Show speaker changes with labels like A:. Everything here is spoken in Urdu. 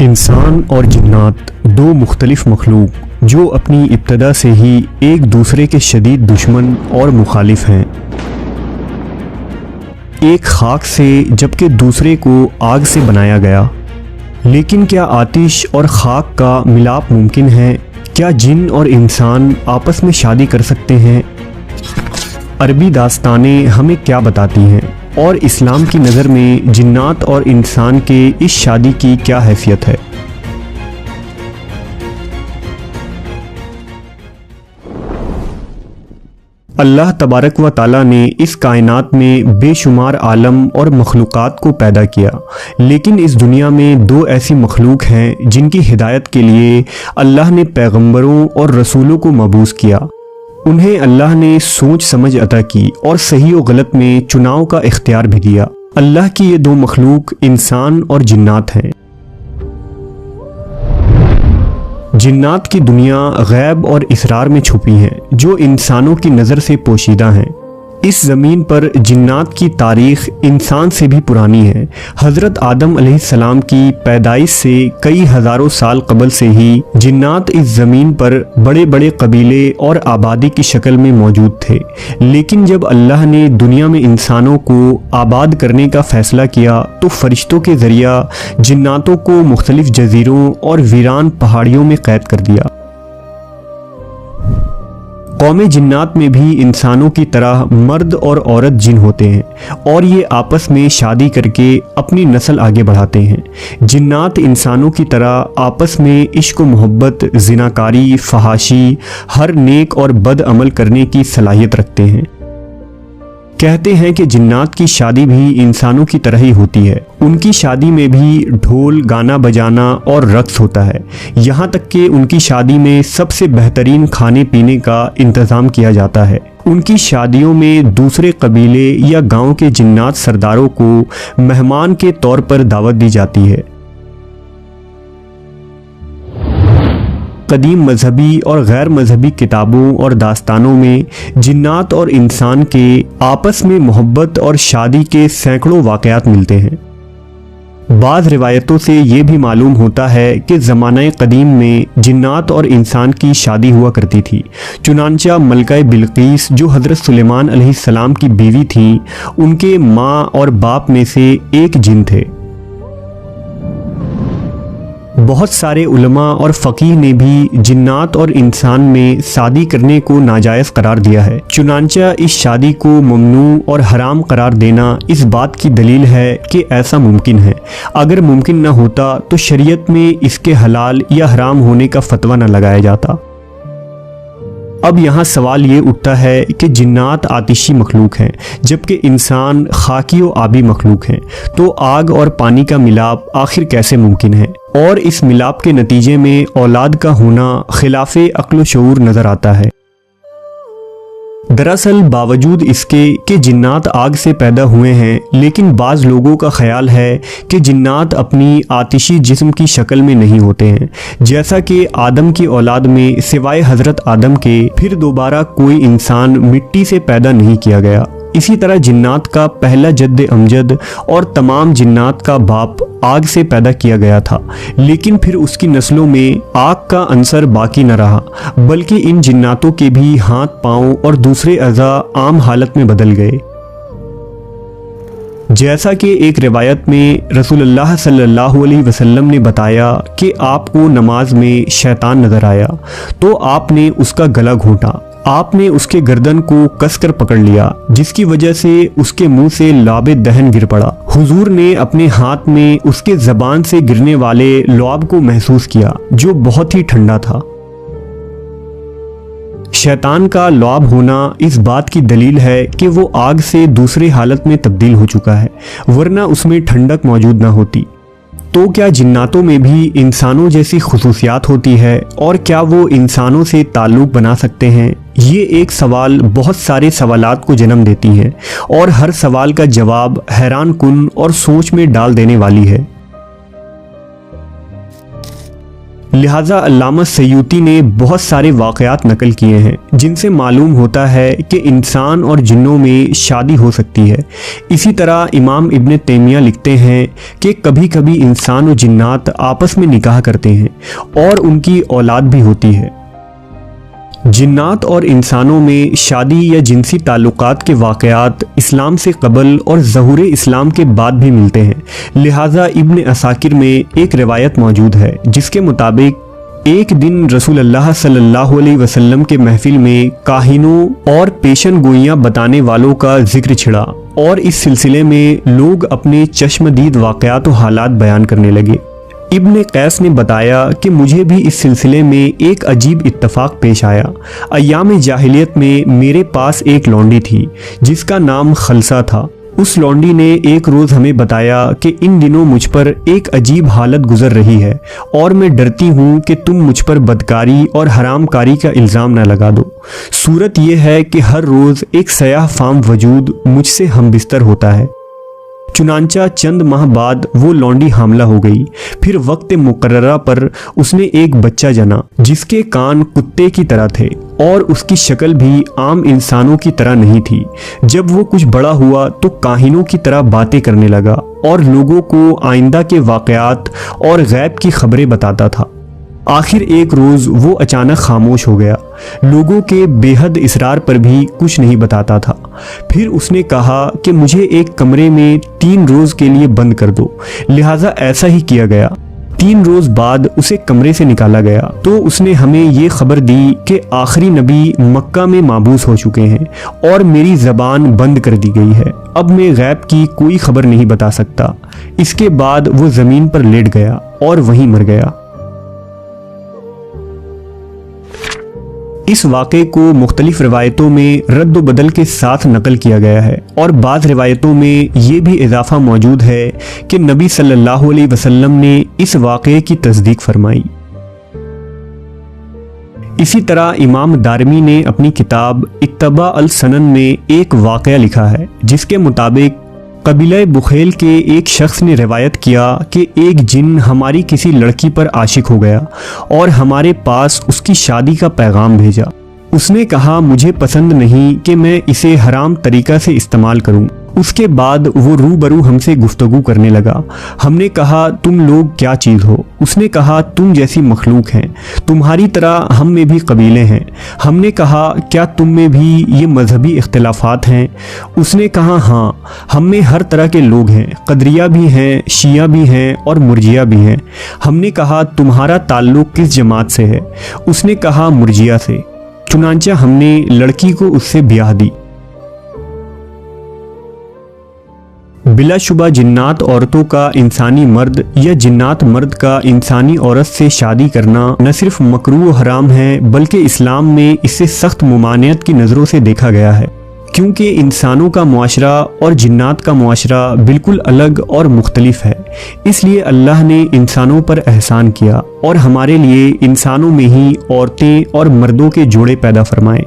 A: انسان اور جنات دو مختلف مخلوق جو اپنی ابتدا سے ہی ایک دوسرے کے شدید دشمن اور مخالف ہیں، ایک خاک سے جبکہ دوسرے کو آگ سے بنایا گیا۔ لیکن کیا آتش اور خاک کا ملاپ ممکن ہے؟ کیا جن اور انسان آپس میں شادی کر سکتے ہیں؟ عربی داستانیں ہمیں کیا بتاتی ہیں، اور اسلام کی نظر میں جنات اور انسان کے اس شادی کی کیا حیثیت ہے؟ اللہ تبارک و تعالیٰ نے اس کائنات میں بے شمار عالم اور مخلوقات کو پیدا کیا، لیکن اس دنیا میں دو ایسی مخلوق ہیں جن کی ہدایت کے لیے اللہ نے پیغمبروں اور رسولوں کو مبعوث کیا۔ انہیں اللہ نے سوچ سمجھ عطا کی اور صحیح و غلط میں چناؤ کا اختیار بھی دیا۔ اللہ کی یہ دو مخلوق انسان اور جنات ہیں۔ جنات کی دنیا غیب اور اسرار میں چھپی ہیں جو انسانوں کی نظر سے پوشیدہ ہیں۔ اس زمین پر جنات کی تاریخ انسان سے بھی پرانی ہے۔ حضرت آدم علیہ السلام کی پیدائش سے کئی ہزاروں سال قبل سے ہی جنات اس زمین پر بڑے بڑے قبیلے اور آبادی کی شکل میں موجود تھے، لیکن جب اللہ نے دنیا میں انسانوں کو آباد کرنے کا فیصلہ کیا تو فرشتوں کے ذریعہ جناتوں کو مختلف جزیروں اور ویران پہاڑیوں میں قید کر دیا۔ قوم جنات میں بھی انسانوں کی طرح مرد اور عورت جن ہوتے ہیں، اور یہ آپس میں شادی کر کے اپنی نسل آگے بڑھاتے ہیں۔ جنات انسانوں کی طرح آپس میں عشق و محبت، زناکاری، فحاشی، ہر نیک اور بد عمل کرنے کی صلاحیت رکھتے ہیں۔ کہتے ہیں کہ جنات کی شادی بھی انسانوں کی طرح ہی ہوتی ہے۔ ان کی شادی میں بھی ڈھول، گانا بجانا اور رقص ہوتا ہے، یہاں تک کہ ان کی شادی میں سب سے بہترین کھانے پینے کا انتظام کیا جاتا ہے۔ ان کی شادیوں میں دوسرے قبیلے یا گاؤں کے جنات سرداروں کو مہمان کے طور پر دعوت دی جاتی ہے۔ قدیم مذہبی اور غیر مذہبی کتابوں اور داستانوں میں جنات اور انسان کے آپس میں محبت اور شادی کے سینکڑوں واقعات ملتے ہیں۔ بعض روایتوں سے یہ بھی معلوم ہوتا ہے کہ زمانہ قدیم میں جنات اور انسان کی شادی ہوا کرتی تھی۔ چنانچہ ملکہ بلقیس جو حضرت سلیمان علیہ السلام کی بیوی تھیں، ان کے ماں اور باپ میں سے ایک جن تھے۔ بہت سارے علماء اور فقیہ نے بھی جنات اور انسان میں شادی کرنے کو ناجائز قرار دیا ہے۔ چنانچہ اس شادی کو ممنوع اور حرام قرار دینا اس بات کی دلیل ہے کہ ایسا ممکن ہے۔ اگر ممکن نہ ہوتا تو شریعت میں اس کے حلال یا حرام ہونے کا فتویٰ نہ لگایا جاتا۔ اب یہاں سوال یہ اٹھتا ہے کہ جنات آتشی مخلوق ہیں جبکہ انسان خاکی و آبی مخلوق ہیں، تو آگ اور پانی کا ملاپ آخر کیسے ممکن ہے؟ اور اس ملاپ کے نتیجے میں اولاد کا ہونا خلاف عقل و شعور نظر آتا ہے۔ دراصل باوجود اس کے کہ جنات آگ سے پیدا ہوئے ہیں، لیکن بعض لوگوں کا خیال ہے کہ جنات اپنی آتشی جسم کی شکل میں نہیں ہوتے ہیں، جیسا کہ آدم کی اولاد میں سوائے حضرت آدم کے پھر دوبارہ کوئی انسان مٹی سے پیدا نہیں کیا گیا۔ اسی طرح جنات کا پہلا جد امجد اور تمام جنات کا باپ آگ سے پیدا کیا گیا تھا، لیکن پھر اس کی نسلوں میں آگ کا عنصر باقی نہ رہا، بلکہ ان جناتوں کے بھی ہاتھ، پاؤں اور دوسرے اعضاء عام حالت میں بدل گئے۔ جیسا کہ ایک روایت میں رسول اللہ صلی اللہ علیہ وسلم نے بتایا کہ آپ کو نماز میں شیطان نظر آیا تو آپ نے اس کا گلا گھونٹا۔ آپ نے اس کے گردن کو کس کر پکڑ لیا، جس کی وجہ سے اس کے منہ سے لعاب دہن گر پڑا۔ حضور نے اپنے ہاتھ میں اس کے زبان سے گرنے والے لعاب کو محسوس کیا جو بہت ہی ٹھنڈا تھا۔ شیطان کا لعاب ہونا اس بات کی دلیل ہے کہ وہ آگ سے دوسرے حالت میں تبدیل ہو چکا ہے، ورنہ اس میں ٹھنڈک موجود نہ ہوتی۔ تو کیا جناتوں میں بھی انسانوں جیسی خصوصیات ہوتی ہے، اور کیا وہ انسانوں سے تعلق بنا سکتے ہیں؟ یہ ایک سوال بہت سارے سوالات کو جنم دیتی ہے، اور ہر سوال کا جواب حیران کن اور سوچ میں ڈال دینے والی ہے۔ لہٰذا علامہ سیوطی نے بہت سارے واقعات نقل کیے ہیں جن سے معلوم ہوتا ہے کہ انسان اور جنوں میں شادی ہو سکتی ہے۔ اسی طرح امام ابن تیمیہ لکھتے ہیں کہ کبھی کبھی انسان و جنات آپس میں نکاح کرتے ہیں اور ان کی اولاد بھی ہوتی ہے۔ جنات اور انسانوں میں شادی یا جنسی تعلقات کے واقعات اسلام سے قبل اور ظہور اسلام کے بعد بھی ملتے ہیں۔ لہٰذا ابن عساکر میں ایک روایت موجود ہے جس کے مطابق ایک دن رسول اللہ صلی اللہ علیہ وسلم کے محفل میں کاہنوں اور پیشن گوئیاں بتانے والوں کا ذکر چھڑا اور اس سلسلے میں لوگ اپنے چشمدید واقعات و حالات بیان کرنے لگے۔ ابن قیس نے بتایا کہ مجھے بھی اس سلسلے میں ایک عجیب اتفاق پیش آیا۔ ایام جاہلیت میں میرے پاس ایک لونڈی تھی جس کا نام خلصہ تھا۔ اس لونڈی نے ایک روز ہمیں بتایا کہ ان دنوں مجھ پر ایک عجیب حالت گزر رہی ہے اور میں ڈرتی ہوں کہ تم مجھ پر بدکاری اور حرام کاری کا الزام نہ لگا دو۔ صورت یہ ہے کہ ہر روز ایک سیاہ فام وجود مجھ سے ہم بستر ہوتا ہے۔ چنانچہ چند ماہ بعد وہ لونڈی حاملہ ہو گئی۔ پھر وقت مقررہ پر اس نے ایک بچہ جنا جس کے کان کتے کی طرح تھے اور اس کی شکل بھی عام انسانوں کی طرح نہیں تھی۔ جب وہ کچھ بڑا ہوا تو کاہنوں کی طرح باتیں کرنے لگا اور لوگوں کو آئندہ کے واقعات اور غیب کی خبریں بتاتا تھا۔ آخر ایک روز وہ اچانک خاموش ہو گیا، لوگوں کے بے حد اصرار پر بھی کچھ نہیں بتاتا تھا۔ پھر اس نے کہا کہ مجھے ایک کمرے میں 3 روز کے لیے بند کر دو، لہٰذا ایسا ہی کیا گیا۔ 3 روز بعد اسے کمرے سے نکالا گیا تو اس نے ہمیں یہ خبر دی کہ آخری نبی مکہ میں مابعوث ہو چکے ہیں اور میری زبان بند کر دی گئی ہے، اب میں غیب کی کوئی خبر نہیں بتا سکتا۔ اس کے بعد وہ زمین پر لیٹ گیا اور وہیں مر گیا۔ اس واقعے کو مختلف روایتوں میں رد و بدل کے ساتھ نقل کیا گیا ہے اور بعض روایتوں میں یہ بھی اضافہ موجود ہے کہ نبی صلی اللہ علیہ وسلم نے اس واقعے کی تصدیق فرمائی۔ اسی طرح امام دارمی نے اپنی کتاب اتباع السنن میں ایک واقعہ لکھا ہے جس کے مطابق قبیلہ بخیل کے ایک شخص نے روایت کیا کہ ایک جن ہماری کسی لڑکی پر عاشق ہو گیا اور ہمارے پاس اس کی شادی کا پیغام بھیجا۔ اس نے کہا مجھے پسند نہیں کہ میں اسے حرام طریقہ سے استعمال کروں۔ اس کے بعد وہ روبرو ہم سے گفتگو کرنے لگا۔ ہم نے کہا تم لوگ کیا چیز ہو؟ اس نے کہا تم جیسی مخلوق ہیں، تمہاری طرح ہم میں بھی قبیلے ہیں۔ ہم نے کہا کیا تم میں بھی یہ مذہبی اختلافات ہیں؟ اس نے کہا ہاں، ہم میں ہر طرح کے لوگ ہیں، قدریہ بھی ہیں، شیعہ بھی ہیں اور مرجیہ بھی ہیں۔ ہم نے کہا تمہارا تعلق کس جماعت سے ہے؟ اس نے کہا مرجیہ سے۔ چنانچہ ہم نے لڑکی کو اس سے بیاہ دی۔ بلا شبہ جنات عورتوں کا انسانی مرد یا جنات مرد کا انسانی عورت سے شادی کرنا نہ صرف مکروہ و حرام ہے بلکہ اسلام میں اس سے سخت ممانعت کی نظروں سے دیکھا گیا ہے، کیونکہ انسانوں کا معاشرہ اور جنات کا معاشرہ بالکل الگ اور مختلف ہے۔ اس لیے اللہ نے انسانوں پر احسان کیا اور ہمارے لیے انسانوں میں ہی عورتیں اور مردوں کے جوڑے پیدا فرمائے۔